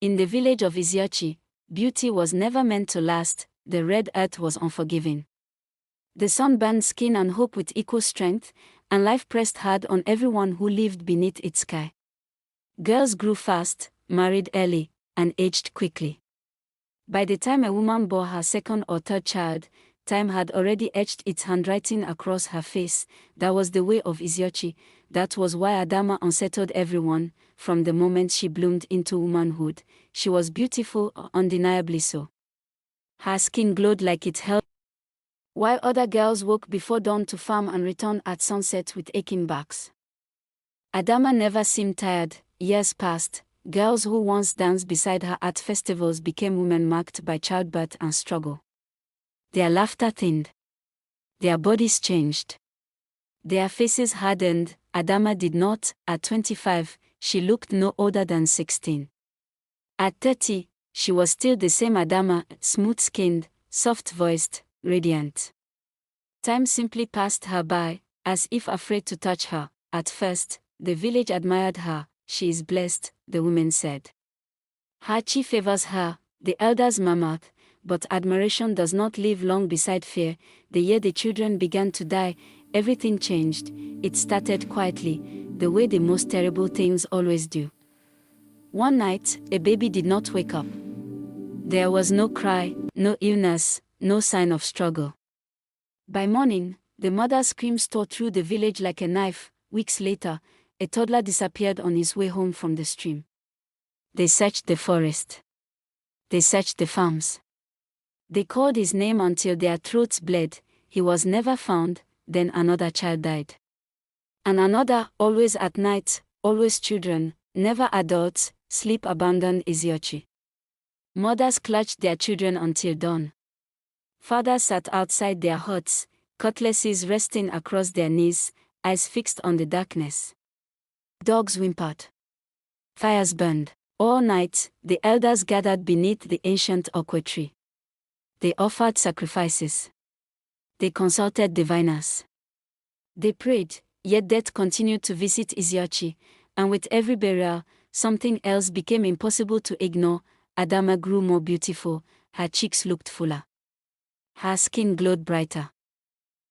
In the village of Iziochi, beauty was never meant to last, the red earth was unforgiving. The sun burned skin and hope with equal strength, and life pressed hard on everyone who lived beneath its sky. Girls grew fast, married early, and aged quickly. By the time a woman bore her second or third child, time had already etched its handwriting across her face. That was the way of Iziochi. That was why Adamma unsettled everyone. From the moment she bloomed into womanhood, she was beautiful, undeniably so. Her skin glowed like it held. While other girls woke before dawn to farm and returned at sunset with aching backs, Adamma never seemed tired. Years passed. Girls who once danced beside her at festivals became women marked by childbirth and struggle. Their laughter thinned. Their bodies changed. Their faces hardened. Adamma did not. At 25, she looked no older than 16. At 30, she was still the same Adamma, smooth-skinned, soft-voiced, radiant. Time simply passed her by, as if afraid to touch her. At first, the village admired her. She is blessed, the women said. Hachi favors her, the elders murmured, but admiration does not live long beside fear. The year the children began to die, everything changed. It started quietly, the way the most terrible things always do. One night, a baby did not wake up. There was no cry, no illness, no sign of struggle. By morning, the mother's screams tore through the village like a knife. Weeks later, a toddler disappeared on his way home from the stream. They searched the forest. They searched the farms. They called his name until their throats bled. He was never found. Then another child died. And another, always at night, always children, never adults. Sleep abandoned Iziochi. Mothers clutched their children until dawn. Fathers sat outside their huts, cutlasses resting across their knees, eyes fixed on the darkness. Dogs whimpered. Fires burned. All night, the elders gathered beneath the ancient oak tree. They offered sacrifices. They consulted diviners. They prayed, yet death continued to visit Iziochi, and with every burial, something else became impossible to ignore. Adamma grew more beautiful, her cheeks looked fuller. Her skin glowed brighter.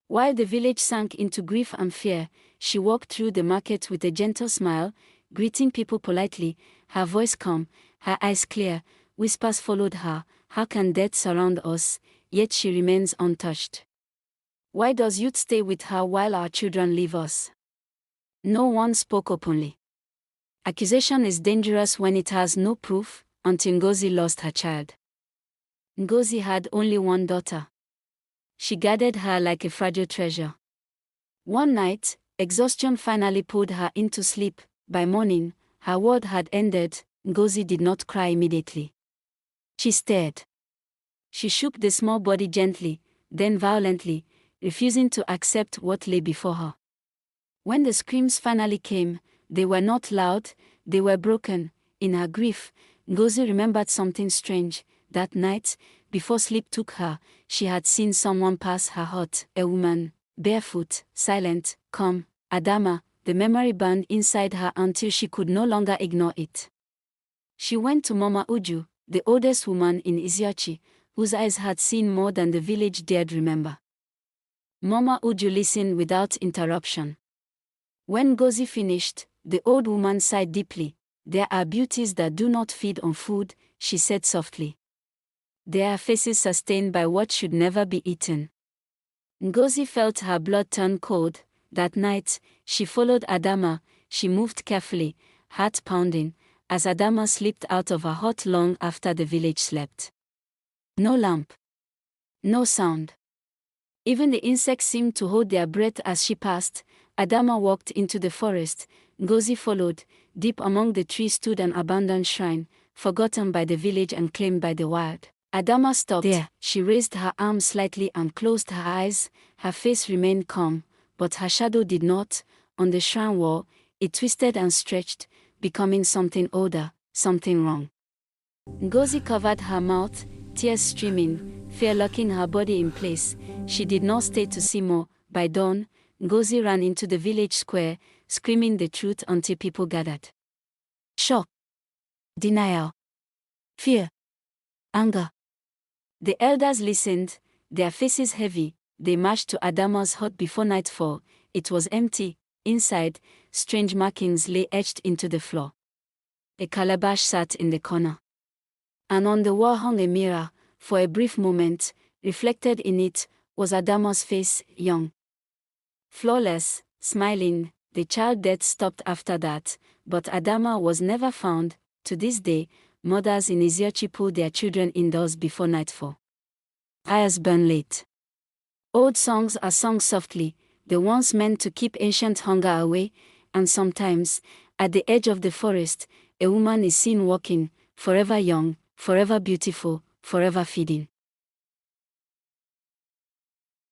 While the village sank into grief and fear, she walked through the market with a gentle smile, greeting people politely, her voice calm, her eyes clear. Whispers followed her. How can death surround us, yet she remains untouched? Why does youth stay with her while our children leave us? No one spoke openly. Accusation is dangerous when it has no proof, until Ngozi lost her child. Ngozi had only one daughter. She guarded her like a fragile treasure. One night, exhaustion finally pulled her into sleep. By morning, her world had ended. Ngozi did not cry immediately. She stared. She shook the small body gently, then violently, refusing to accept what lay before her. When the screams finally came, they were not loud, they were broken. In her grief, Ngozi remembered something strange. That night, before sleep took her, she had seen someone pass her hut, a woman, barefoot, silent, calm. Adamma. The memory burned inside her until she could no longer ignore it. She went to Mama Uju, the oldest woman in Iziochi, whose eyes had seen more than the village dared remember. Mama Uju listened without interruption. When Ngozi finished, the old woman sighed deeply. There are beauties that do not feed on food, she said softly. There are faces sustained by what should never be eaten. Ngozi felt her blood turn cold. That night, she followed Adamma. She moved carefully, heart pounding, as Adamma slipped out of her hut long after the village slept. No lamp. No sound. Even the insects seemed to hold their breath as she passed. Adamma walked into the forest. Ngozi followed. Deep among the trees stood an abandoned shrine, forgotten by the village and claimed by the wild. Adamma stopped. There, she raised her arms slightly and closed her eyes. Her face remained calm, but her shadow did not. On the shrine wall, it twisted and stretched, becoming something older, something wrong. Ngozi covered her mouth, tears streaming, fear locking her body in place. She did not stay to see more. By dawn, Ngozi ran into the village square, screaming the truth until people gathered. Shock. Denial. fear, anger. The elders listened, their faces heavy. They marched to Adamma's hut before nightfall. It was empty. Inside, strange markings lay etched into the floor. A calabash sat in the corner. And on the wall hung a mirror. For a brief moment, reflected in it, was Adamma's face, young, flawless, smiling. The child death stopped after that, but Adamma was never found. To this day, mothers in Iziochi pull their children indoors before nightfall. Fires burn late. Old songs are sung softly, the ones meant to keep ancient hunger away, and sometimes, at the edge of the forest, a woman is seen walking, forever young, forever beautiful, forever feeding.